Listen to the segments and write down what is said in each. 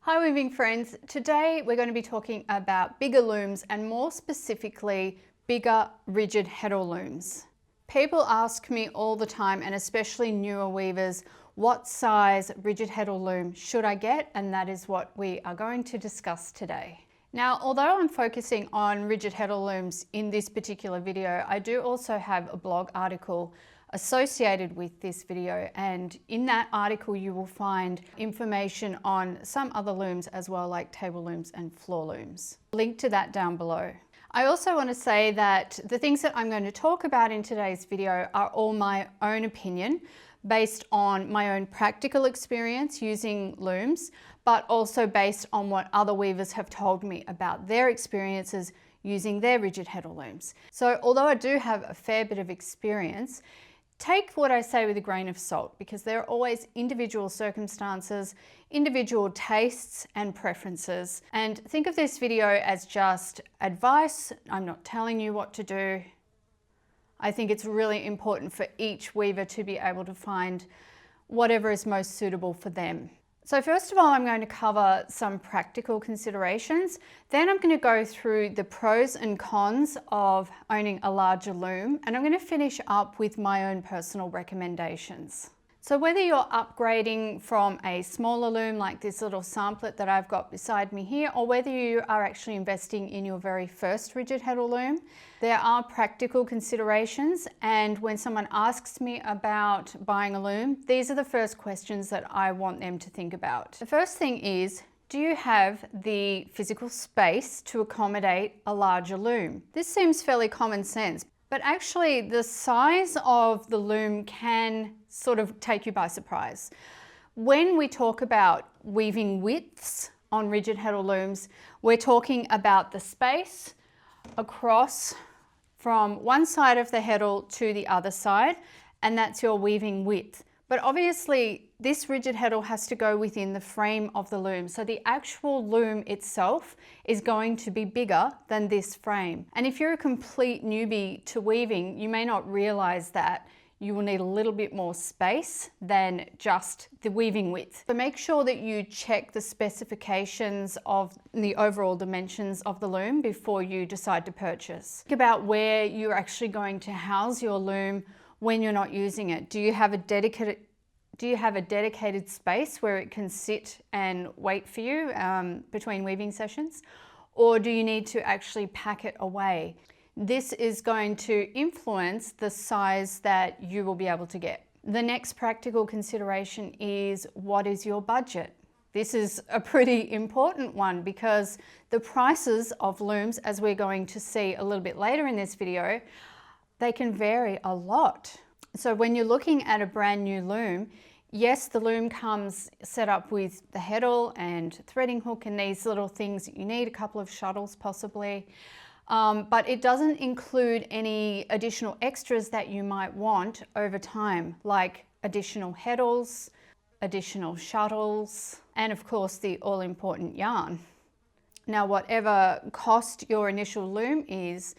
Hi weaving friends, today we're going to be talking about bigger looms and more specifically bigger rigid heddle looms. People ask me all the time, and especially newer weavers, what size rigid heddle loom should I get, and that is what we are going to discuss today. Now, although I'm focusing on rigid heddle looms in this particular video, I do also have a blog article associated with this video, and in that article you will find information on some other looms as well, like table looms and floor looms. Link to that down below. I also want to say that the things that I'm going to talk about in today's video are all my own opinion based on my own practical experience using looms, but also based on what other weavers have told me about their experiences using their rigid heddle looms. So although I do have a fair bit of experience, take what I say with a grain of salt, because there are always individual circumstances, individual tastes and preferences. And think of this video as just advice. I'm not telling you what to do. I think it's really important for each weaver to be able to find whatever is most suitable for them. So first of all, I'm going to cover some practical considerations. Then I'm going to go through the pros and cons of owning a larger loom, and I'm going to finish up with my own personal recommendations. So whether you're upgrading from a smaller loom like this little Sampleit that I've got beside me here, or whether you are actually investing in your very first rigid heddle loom, there are practical considerations. And when someone asks me about buying a loom, these are the first questions that I want them to think about. The first thing is, do you have the physical space to accommodate a larger loom? This seems fairly common sense, but actually the size of the loom can sort of take you by surprise. When we talk about weaving widths on rigid heddle looms, we're talking about the space across from one side of the heddle to the other side, and that's your weaving width. But obviously this rigid heddle has to go within the frame of the loom. So the actual loom itself is going to be bigger than this frame. And if you're a complete newbie to weaving, you may not realize that you will need a little bit more space than just the weaving width. So make sure that you check the specifications of the overall dimensions of the loom before you decide to purchase. Think about where you're actually going to house your loom when you're not using it. Do you have a dedicated space where it can sit and wait for you between weaving sessions? Or do you need to actually pack it away? This is going to influence the size that you will be able to get. The next practical consideration is, what is your budget? This is a pretty important one, because the prices of looms, as we're going to see a little bit later in this video, they can vary a lot. So when you're looking at a brand new loom, yes, the loom comes set up with the heddle and threading hook and these little things that you need, a couple of shuttles possibly, but it doesn't include any additional extras that you might want over time, like additional heddles, additional shuttles, and of course the all-important yarn. Now, whatever cost your initial loom is,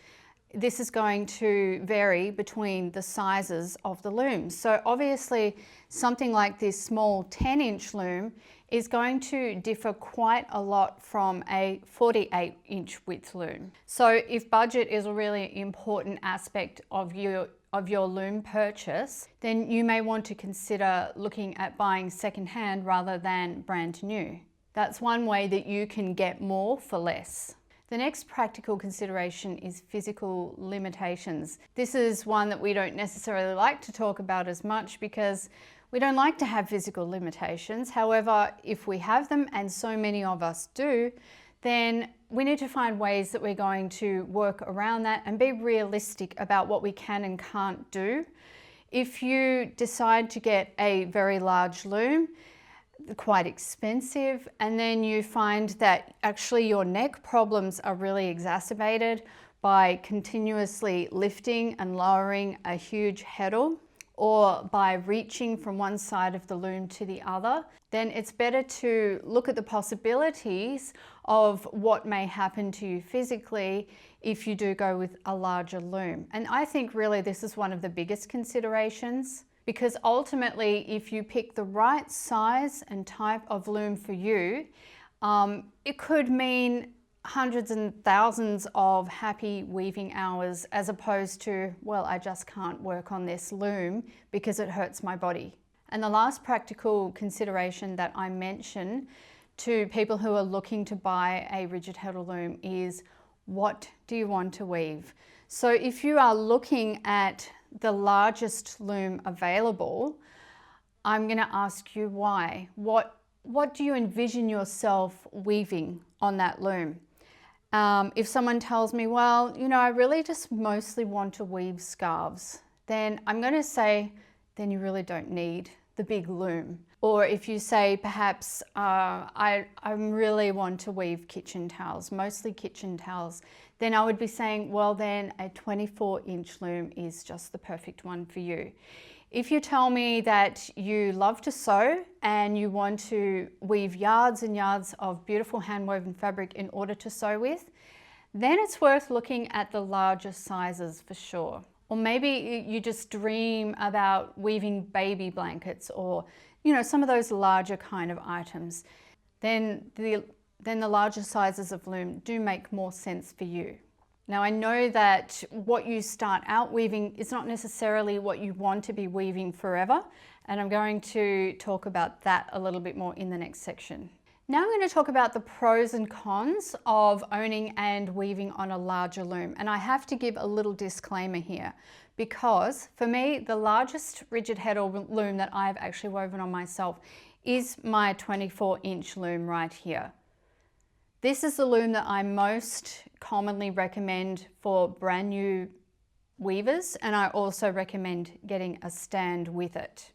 this is going to vary between the sizes of the looms. So obviously something like this small 10-inch loom is going to differ quite a lot from a 48-inch width loom. So if budget is a really important aspect of your loom purchase, then you may want to consider looking at buying secondhand rather than brand new. That's one way that you can get more for less. The next practical consideration is physical limitations. This is one that we don't necessarily like to talk about as much, because we don't like to have physical limitations. However, if we have them, and so many of us do, then we need to find ways that we're going to work around that and be realistic about what we can and can't do. If you decide to get a very large loom, quite expensive, and then you find that actually your neck problems are really exacerbated by continuously lifting and lowering a huge heddle, or by reaching from one side of the loom to the other, then it's better to look at the possibilities of what may happen to you physically if you do go with a larger loom. And I think really this is one of the biggest considerations. because ultimately if you pick the right size and type of loom for you, It could mean hundreds and thousands of happy weaving hours as opposed to, well, I just can't work on this loom because it hurts my body. And the last practical consideration that I mention to people who are looking to buy a rigid Heddle loom is, what do you want to weave? So if you are looking at the largest loom available, I'm going to ask you why. What do you envision yourself weaving on that loom? If someone tells me, well, you know, I really just mostly want to weave scarves, then I'm going to say, then you really don't need the big loom. Or if you say, perhaps, I really want to weave kitchen towels, mostly kitchen towels, then I would be saying, well, then a 24-inch loom is just the perfect one for you. If you tell me that you love to sew and you want to weave yards and yards of beautiful hand-woven fabric in order to sew with, then it's worth looking at the larger sizes for sure. Or maybe you just dream about weaving baby blankets or, you know, some of those larger kind of items. Then the larger sizes of loom do make more sense for you. Now, I know that what you start out weaving is not necessarily what you want to be weaving forever, and I'm going to talk about that a little bit more in the next section. Now I'm going to talk about the pros and cons of owning and weaving on a larger loom. And I have to give a little disclaimer here, because for me, the largest rigid Heddle loom that I've actually woven on myself is my 24-inch loom right here. This is the loom that I most commonly recommend for brand new weavers, and I also recommend getting a stand with it.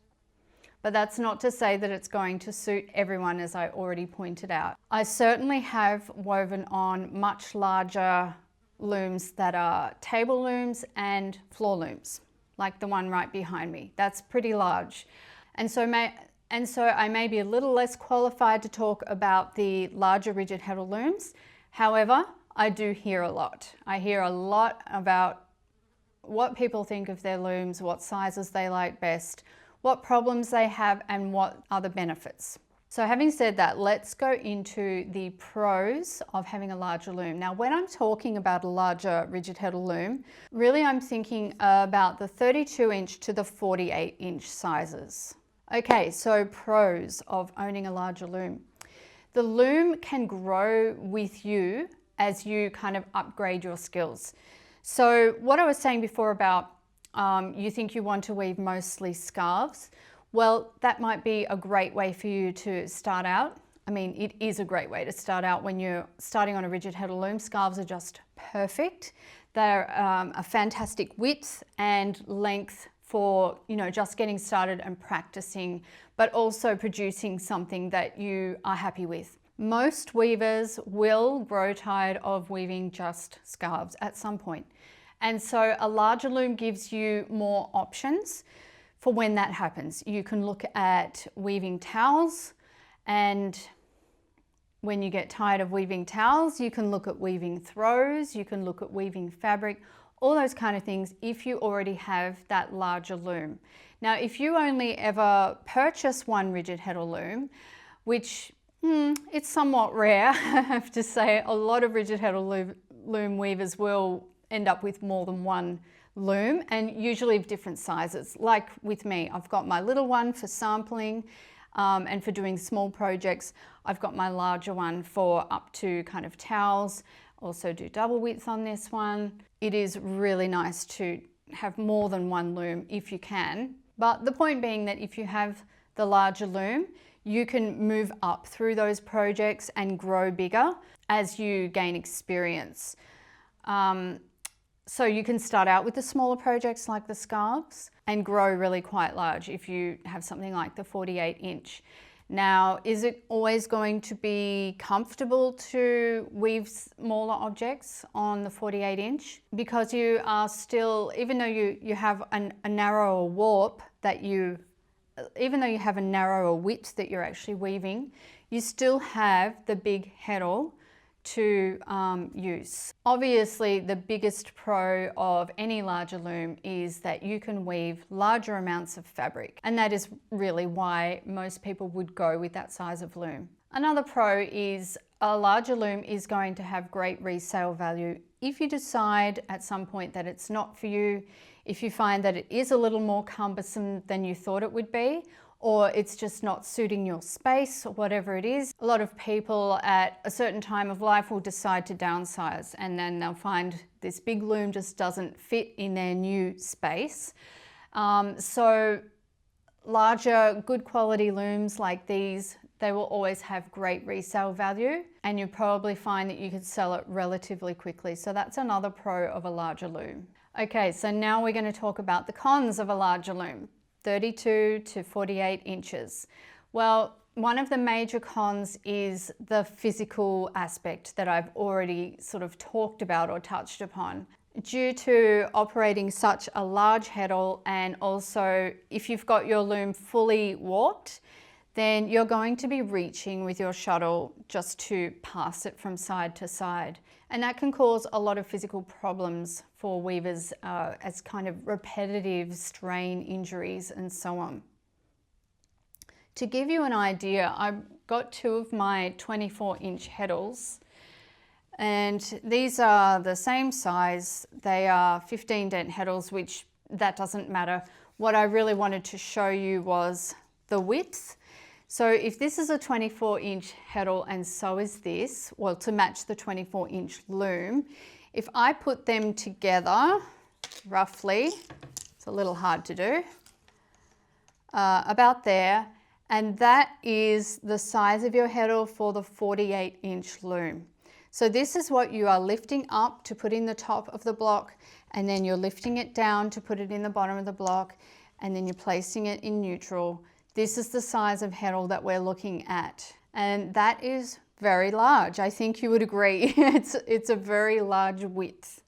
But that's not to say that it's going to suit everyone, as I already pointed out. I certainly have woven on much larger looms that are table looms and floor looms, like the one right behind me. That's pretty large. And so I may be a little less qualified to talk about the larger rigid Heddle looms. However, I do hear a lot. I hear a lot about what people think of their looms, what sizes they like best, what problems they have, and what are the benefits. So having said that, let's go into the pros of having a larger loom. Now, when I'm talking about a larger rigid Heddle loom, really I'm thinking about the 32-inch to the 48-inch sizes. Okay, so pros of owning a larger loom. The loom can grow with you as you kind of upgrade your skills. So what I was saying before about you think you want to weave mostly scarves, well, that might be a great way for you to start out. I mean, it is a great way to start out when you're starting on a rigid Heddle loom. Scarves are just perfect. They're a fantastic width and length for, you know, just getting started and practicing, but also producing something that you are happy with. Most weavers will grow tired of weaving just scarves at some point. And so a larger loom gives you more options for when that happens. You can look at weaving towels, and when you get tired of weaving towels, you can look at weaving throws, you can look at weaving fabric, all those kind of things if you already have that larger loom. Now, if you only ever purchase one rigid Heddle loom, which it's somewhat rare, I have to say, a lot of rigid Heddle loom weavers will end up with more than one loom, and usually of different sizes. Like with me, I've got my little one for sampling and for doing small projects. I've got my larger one for up to kind of towels. Also do double width on this one. It is really nice to have more than one loom if you can. But the point being that if you have the larger loom, you can move up through those projects and grow bigger as you gain experience. So you can start out with the smaller projects like the scarves and grow really quite large if you have something like the 48-inch. Now, is it always going to be comfortable to weave smaller objects on the 48-inch? Because you are still, even though you have a narrower warp that even though you have a narrower width that you're actually weaving, you still have the big heddle to use. Obviously, the biggest pro of any larger loom is that you can weave larger amounts of fabric, and that is really why most people would go with that size of loom. Another pro is a larger loom is going to have great resale value. If you decide at some point that it's not for you, if you find that it is a little more cumbersome than you thought it would be, or it's just not suiting your space or whatever it is, a lot of people at a certain time of life will decide to downsize, and then they'll find this big loom just doesn't fit in their new space. So larger, good quality looms like these, they will always have great resale value, and you probably find that you could sell it relatively quickly. So that's another pro of a larger loom. Okay, so now we're going to talk about the cons of a larger loom, 32 to 48 inches. Well, one of the major cons is the physical aspect that I've already sort of talked about or touched upon. Due to operating such a large heddle, and also if you've got your loom fully warped, then you're going to be reaching with your shuttle just to pass it from side to side. And that can cause a lot of physical problems for weavers as kind of repetitive strain injuries and so on. To give you an idea, I've got two of my 24-inch heddles, and these are the same size. They are 15 dent heddles, which that doesn't matter. What I really wanted to show you was the width. So if this is a 24-inch heddle and so is this, well, to match the 24-inch loom, if I put them together roughly, it's a little hard to do, about there, and that is the size of your heddle for the 48-inch loom. So this is what you are lifting up to put in the top of the block, and then you're lifting it down to put it in the bottom of the block, and then you're placing it in neutral. This is the size of heddle that we're looking at, and that is very large. I think you would agree. It's a very large width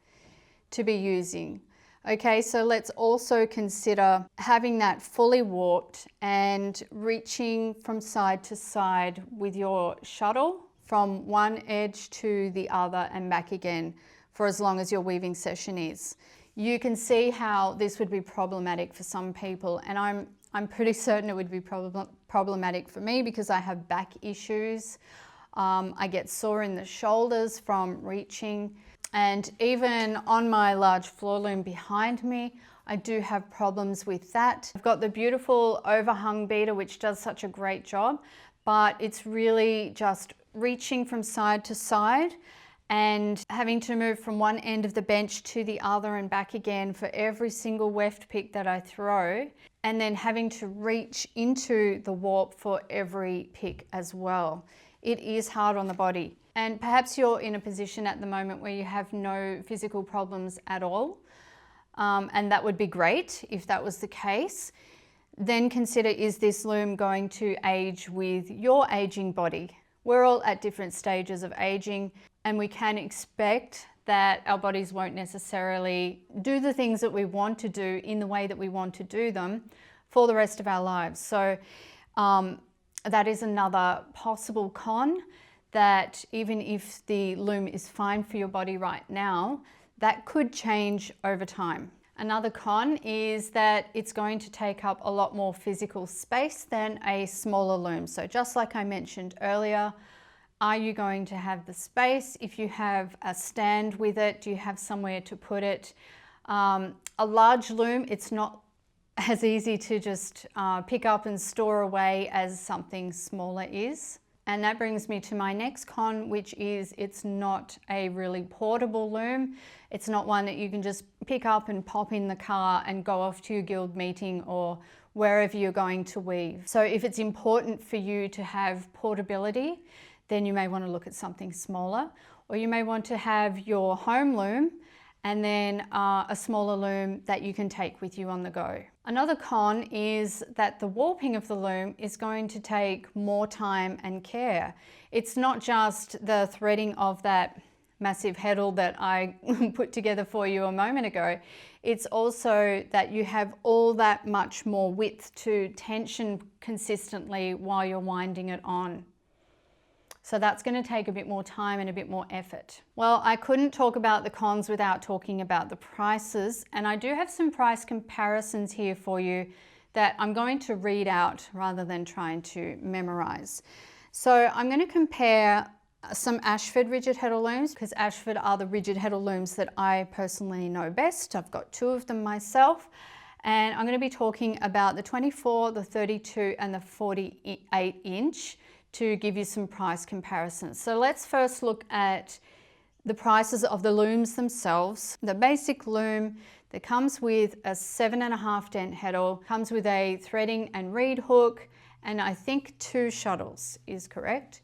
to be using. Okay, so let's also consider having that fully warped and reaching from side to side with your shuttle from one edge to the other and back again for as long as your weaving session is. You can see how this would be problematic for some people, and I'm pretty certain it would be problematic for me because I have back issues. I get sore in the shoulders from reaching, and even on my large floor loom behind me, I do have problems with that. I've got the beautiful overhung beater, which does such a great job, but it's really just reaching from side to side and having to move from one end of the bench to the other and back again for every single weft pick that I throw, and then having to reach into the warp for every pick as well. It is hard on the body. And perhaps you're in a position at the moment where you have no physical problems at all, and that would be great if that was the case. Then consider, is this loom going to age with your aging body? We're all at different stages of aging, and we can expect that our bodies won't necessarily do the things that we want to do in the way that we want to do them for the rest of our lives. So that is another possible con, that even if the loom is fine for your body right now, that could change over time. Another con is that it's going to take up a lot more physical space than a smaller loom. So just like I mentioned earlier, are you going to have the space? If you have a stand with it, do you have somewhere to put it? A large loom, it's not as easy to just pick up and store away as something smaller is. And that brings me to my next con, which is it's not a really portable loom. It's not one that you can just pick up and pop in the car and go off to your guild meeting or wherever you're going to weave. So if it's important for you to have portability, then you may want to look at something smaller, or you may want to have your home loom and then a smaller loom that you can take with you on the go. Another con is that the warping of the loom is going to take more time and care. It's not just the threading of that massive heddle that I put together for you a moment ago. It's also that you have all that much more width to tension consistently while you're winding it on. So that's going to take a bit more time and a bit more effort. Well, I couldn't talk about the cons without talking about the prices, and I do have some price comparisons here for you that I'm going to read out rather than trying to memorize. So I'm going to compare some Ashford rigid heddle looms, because Ashford are the rigid heddle looms that I personally know best. I've got 2 of them myself, and I'm going to be talking about the 24, the 32 and the 48 inch to give you some price comparisons. So let's first look at the prices of the looms themselves. The basic loom that comes with a 7.5 dent heddle, comes with a threading and reed hook, and I think 2 shuttles is correct,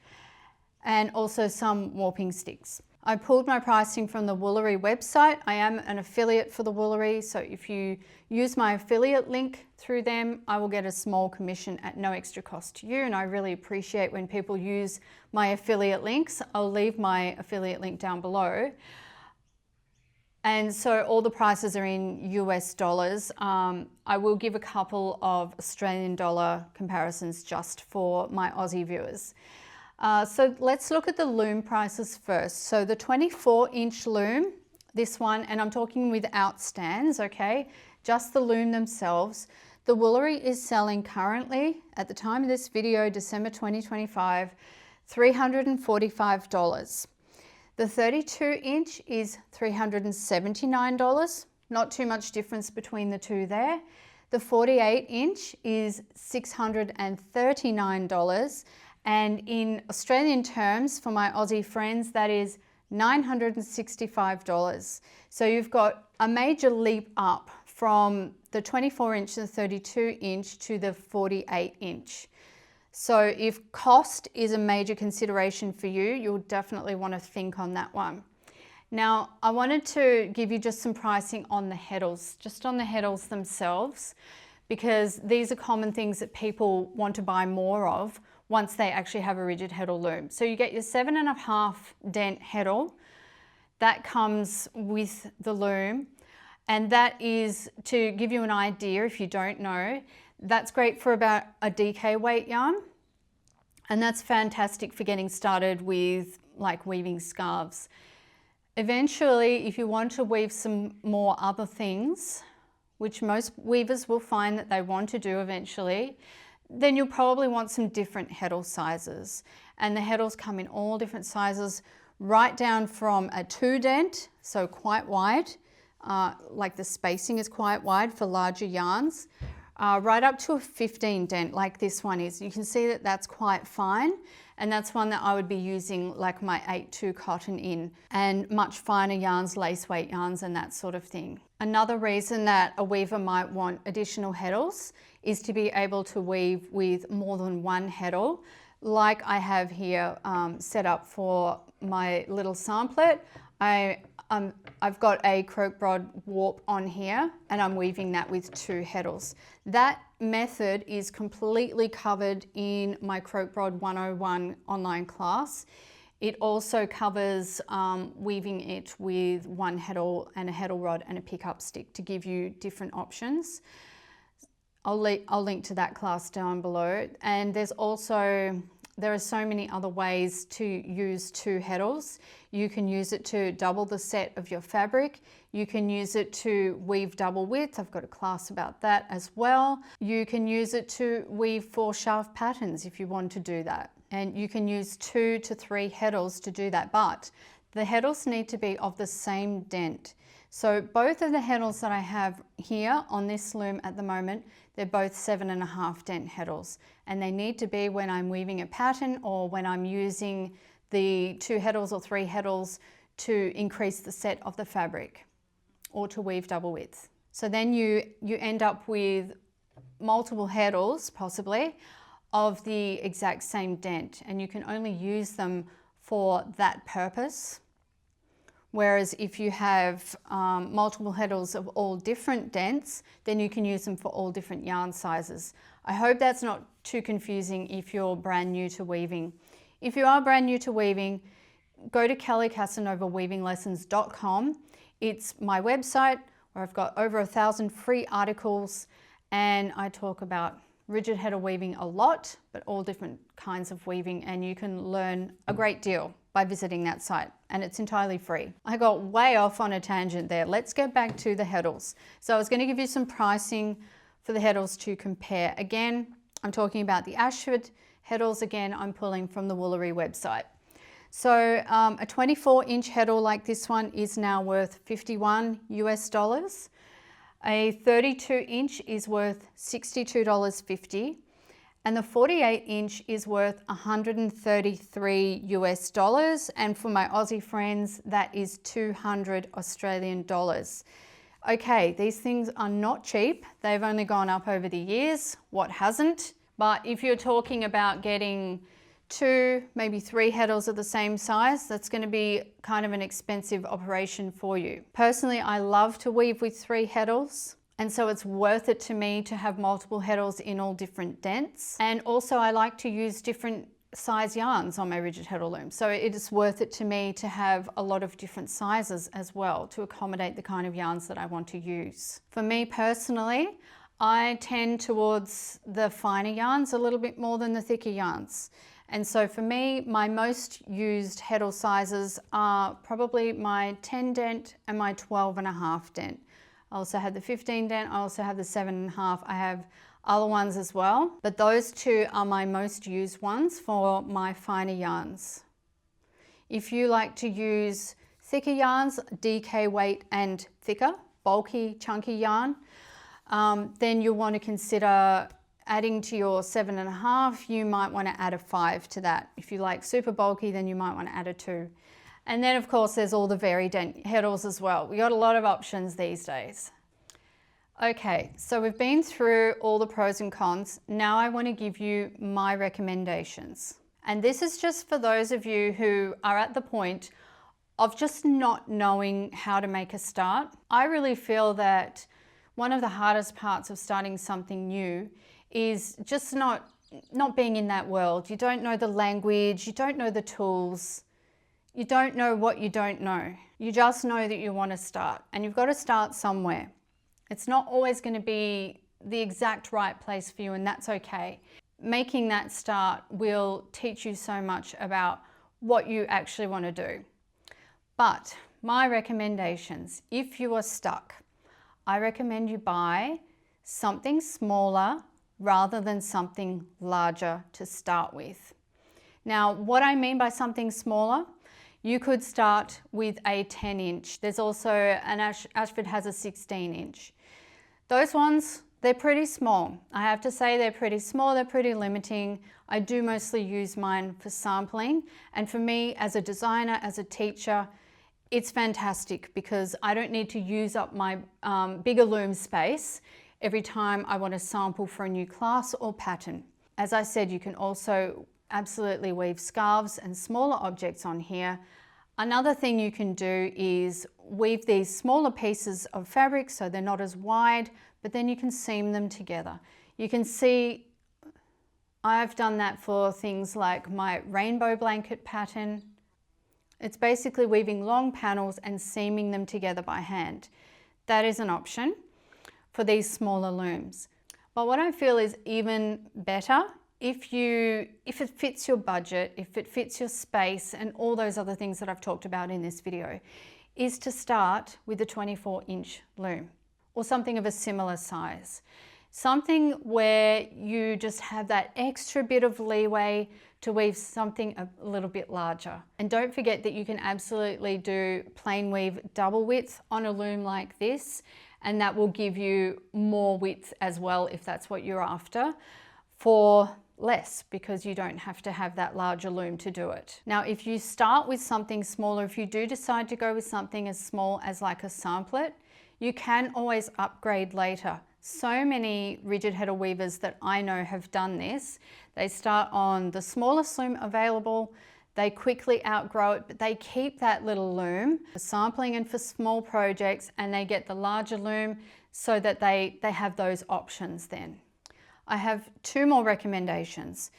and also some warping sticks. I pulled my pricing from the Woolery website. I am an affiliate for the Woolery, so if you use my affiliate link through them, I will get a small commission at no extra cost to you, and I really appreciate when people use my affiliate links. I'll leave my affiliate link down below. And so all the prices are in US dollars. I will give a couple of Australian dollar comparisons just for my Aussie viewers. So let's look at the loom prices first. So the 24 inch loom, this one, and I'm talking without stands, okay? Just the loom themselves. The Woolery is selling currently, at the time of this video, December 2025, $345. The 32 inch is $379, not too much difference between the 2 there. The 48 inch is $639, and in Australian terms, for my Aussie friends, that is $965. So you've got a major leap up from the 24 inch to the 32 inch to the 48 inch. So if cost is a major consideration for you, you'll definitely want to think on that one. Now, I wanted to give you just some pricing on the heddles, just on the heddles themselves, because these are common things that people want to buy more of once they actually have a rigid heddle loom. So you get your 7.5 dent heddle, that comes with the loom, and that is, to give you an idea if you don't know, that's great for about a DK weight yarn, and that's fantastic for getting started with like weaving scarves. Eventually, if you want to weave some more other things, which most weavers will find that they want to do eventually, then you'll probably want some different heddle sizes. And the heddles come in all different sizes, right down from a 2 dent, so quite wide, like the spacing is quite wide for larger yarns, right up to a 15 dent like this one is. You can see that that's quite fine, and that's one that I would be using like my 8/2 cotton in, and much finer yarns, lace weight yarns and that sort of thing. Another reason that a weaver might want additional heddles is to be able to weave with more than one heddle, like I have here set up for my little samplet. I've got a croak brod warp on here, and I'm weaving that with 2 heddles. That method is completely covered in my Croak Brod 101 online class. It also covers weaving it with 1 heddle and a heddle rod and a pickup stick to give you different options. I'll link to that class down below. And there are so many other ways to use 2 heddles. You can use it to double the set of your fabric. You can use it to weave double width. I've got a class about that as well. You can use it to weave 4 shaft patterns if you want to do that. And you can use 2 to 3 heddles to do that, but the heddles need to be of the same dent. So both of the heddles that I have here on this loom at the moment, they're both 7.5 dent heddles, and they need to be when I'm weaving a pattern or when I'm using the 2 heddles or 3 heddles to increase the set of the fabric or to weave double width. So then you end up with multiple heddles possibly of the exact same dent, and you can only use them for that purpose. Whereas if you have multiple heddles of all different dents, then you can use them for all different yarn sizes. I hope that's not too confusing if you're brand new to weaving. If you are brand new to weaving, go to kellycasanovaweavinglessons.com. It's my website where I've got over 1,000 free articles, and I talk about rigid heddle weaving a lot, but all different kinds of weaving, and you can learn a great deal by visiting that site, and it's entirely free. I got way off on a tangent there. Let's get back to the heddles. So I was going to give you some pricing for the heddles to compare. Again, I'm talking about the Ashford Heddles, again, I'm pulling from the Woolery website. So a 24-inch Heddle like this one is now worth $51 US. A 32-inch is worth $62.50. And the 48-inch is worth $133 US. And for my Aussie friends, that is 200 Australian dollars. Okay, these things are not cheap. They've only gone up over the years. What hasn't? But if you're talking about getting 2, maybe 3 Heddles of the same size, that's going to be kind of an expensive operation for you. Personally, I love to weave with 3 Heddles. And so it's worth it to me to have multiple Heddles in all different dents. And also I like to use different size yarns on my rigid Heddle loom. So it is worth it to me to have a lot of different sizes as well to accommodate the kind of yarns that I want to use. For me personally, I tend towards the finer yarns a little bit more than the thicker yarns. And so for me, my most used Heddle sizes are probably my 10 dent and my 12.5 dent. I also have the 15 dent, I also have the 7.5. I have other ones as well, but those 2 are my most used ones for my finer yarns. If you like to use thicker yarns, DK weight and thicker, bulky, chunky yarn, then you'll want to consider adding to your 7.5, you might want to add a 5 to that. If you like super bulky, then you might want to add a 2. And then of course there's all the vari dent Heddles as well. We got a lot of options these days. Okay, so we've been through all the pros and cons. Now I want to give you my recommendations. And this is just for those of you who are at the point of just not knowing how to make a start. I really feel that one of the hardest parts of starting something new is just not being in that world. You don't know the language, you don't know the tools. You don't know what you don't know. You just know that you want to start, and you've got to start somewhere. It's not always going to be the exact right place for you, and that's okay. Making that start will teach you so much about what you actually want to do. But my recommendations, if you are stuck, I recommend you buy something smaller rather than something larger to start with. Now, what I mean by something smaller, you could start with a 10-inch. There's also an Ashford has a 16-inch. Those ones, they're pretty small. I have to say they're pretty small, they're pretty limiting. I do mostly use mine for sampling. And for me, as a designer, as a teacher, it's fantastic because I don't need to use up my bigger loom space every time I want to sample for a new class or pattern. As I said, you can also absolutely weave scarves and smaller objects on here. Another thing you can do is weave these smaller pieces of fabric so they're not as wide, but then you can seam them together. You can see I've done that for things like my rainbow blanket pattern. It's basically weaving long panels and seaming them together by hand. That is an option for these smaller looms. But what I feel is even better, if it fits your budget, if it fits your space and all those other things that I've talked about in this video, is to start with a 24-inch loom or something of a similar size. Something where you just have that extra bit of leeway to weave something a little bit larger. And don't forget that you can absolutely do plain weave double width on a loom like this, and that will give you more width as well if that's what you're after, for less, because you don't have to have that larger loom to do it. Now, if you start with something smaller, if you do decide to go with something as small as like a Sampleit, you can always upgrade later. So many rigid Heddle weavers that I know have done this. They start on the smallest loom available, they quickly outgrow it, but they keep that little loom for sampling and for small projects, and they get the larger loom so that they have those options then. I have 2 more recommendations.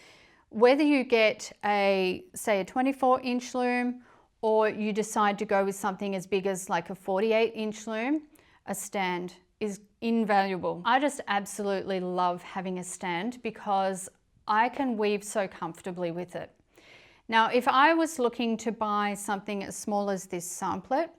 Whether you get say a 24-inch loom, or you decide to go with something as big as like a 48-inch loom, a stand is invaluable. I just absolutely love having a stand because I can weave so comfortably with it. Now, if I was looking to buy something as small as this Sampleit,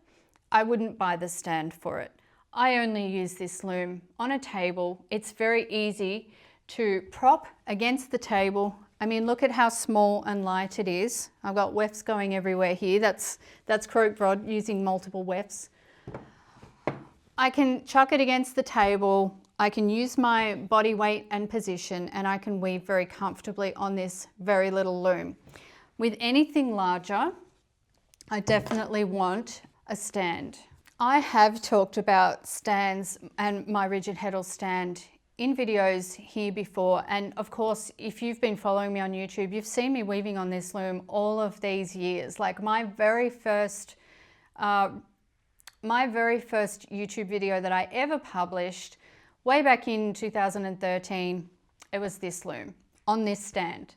I wouldn't buy the stand for it. I only use this loom on a table. It's very easy to prop against the table I mean, look at how small and light it is. I've got wefts going everywhere here. That's croque rod using multiple wefts. I can chuck it against the table. I can use my body weight and position, and I can weave very comfortably on this very little loom. With anything larger, I definitely want a stand. I have talked about stands and my rigid Heddle stand in videos here before, and of course if you've been following me on YouTube, you've seen me weaving on this loom all of these years. Like my very first YouTube video that I ever published way back in 2013, it was this loom on this stand.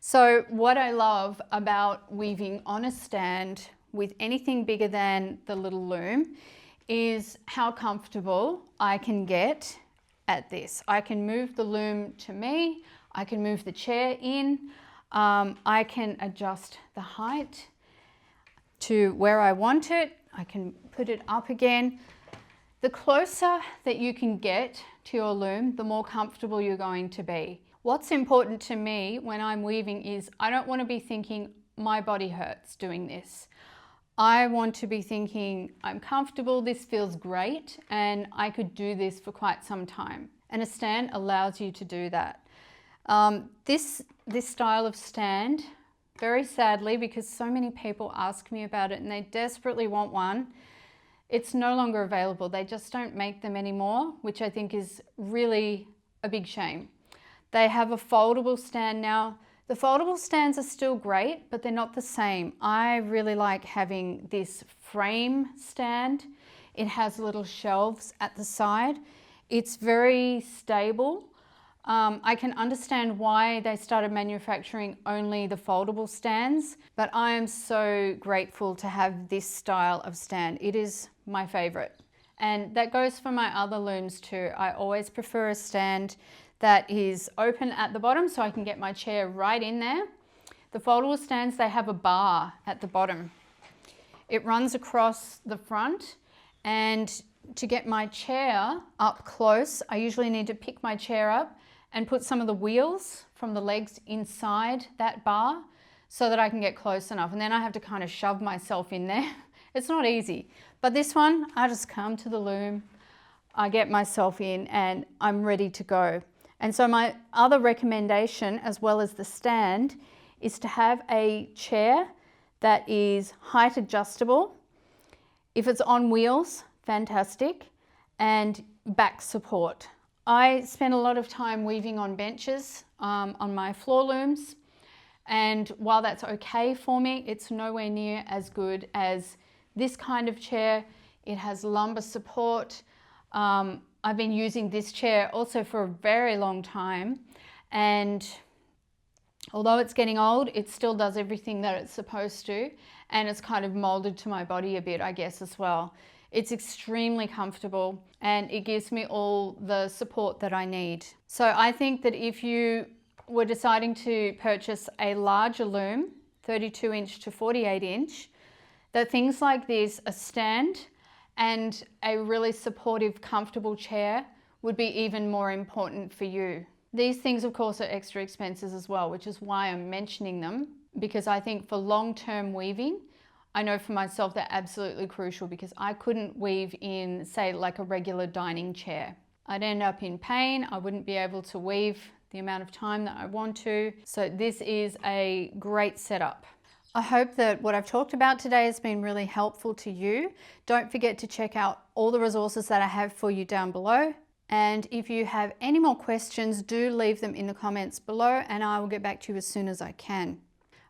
So what I love about weaving on a stand with anything bigger than the little loom is how comfortable I can get at this. I can move the loom to me, I can move the chair in, I can adjust the height to where I want it, I can put it up again. The closer that you can get to your loom, the more comfortable you're going to be. What's important to me when I'm weaving is I don't want to be thinking my body hurts doing this. I want to be thinking I'm comfortable, this feels great, and I could do this for quite some time. And a stand allows you to do that. This style of stand, very sadly, because so many people ask me about it and they desperately want one, it's no longer available. They just don't make them anymore, which I think is really a big shame. They have a foldable stand now. The foldable stands are still great, but they're not the same. I really like having this frame stand. It has little shelves at the side. It's very stable. I can understand why they started manufacturing only the foldable stands, but I am so grateful to have this style of stand. It is my favorite. And that goes for my other looms too. I always prefer a stand that is open at the bottom so I can get my chair right in there. The foldable stands, they have a bar at the bottom. It runs across the front, and to get my chair up close, I usually need to pick my chair up and put some of the wheels from the legs inside that bar so that I can get close enough. And then I have to kind of shove myself in there. It's not easy. But this one, I just come to the loom, I get myself in, and I'm ready to go. And so my other recommendation, as well as the stand, is to have a chair that is height adjustable. If it's on wheels, fantastic, and back support. I spend a lot of time weaving on benches on my floor looms, and while that's okay for me, it's nowhere near as good as this kind of chair. It has lumbar support. I've been using this chair also for a very long time, and although it's getting old, it still does everything that it's supposed to, and it's kind of molded to my body a bit, I guess, as well. It's extremely comfortable and it gives me all the support that I need. So I think that if you were deciding to purchase a larger loom, 32 inch to 48 inch, that things like this, a stand and a really supportive, comfortable chair would be even more important for you. These things, of course, are extra expenses as well, which is why I'm mentioning them, because I think for long-term weaving, I know for myself they're absolutely crucial, because I couldn't weave in, say, like a regular dining chair. I'd end up in pain. I wouldn't be able to weave the amount of time that I want to. So this is a great setup. I hope that what I've talked about today has been really helpful to you. Don't forget to check out all the resources that I have for you down below. And if you have any more questions, do leave them in the comments below and I will get back to you as soon as I can.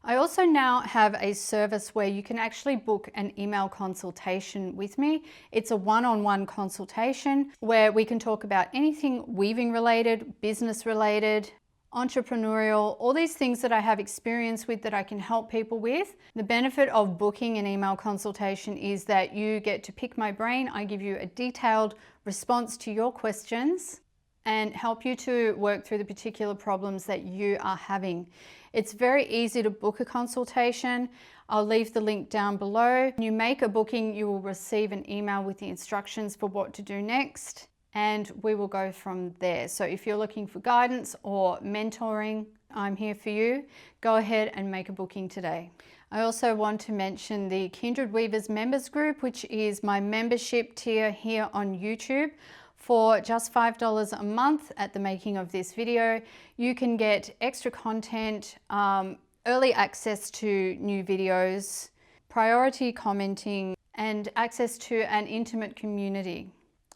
I also now have a service where you can actually book an email consultation with me. It's a one-on-one consultation where we can talk about anything weaving related, business related, entrepreneurial, all these things that I have experience with that I can help people with. The benefit of booking an email consultation is that you get to pick my brain. I give you a detailed response to your questions and help you to work through the particular problems that you are having. It's very easy to book a consultation. I'll leave the link down below. When you make a booking, you will receive an email with the instructions for what to do next, and we will go from there. So if you're looking for guidance or mentoring, I'm here for you. Go ahead and make a booking today. I also want to mention the Kindred Weavers members group, which is my membership tier here on YouTube. For just $5 a month at the making of this video, you can get extra content, early access to new videos, priority commenting, and access to an intimate community.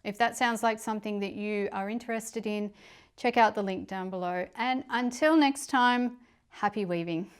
If that sounds like something that you are interested in, check out the link down below. And until next time, happy weaving.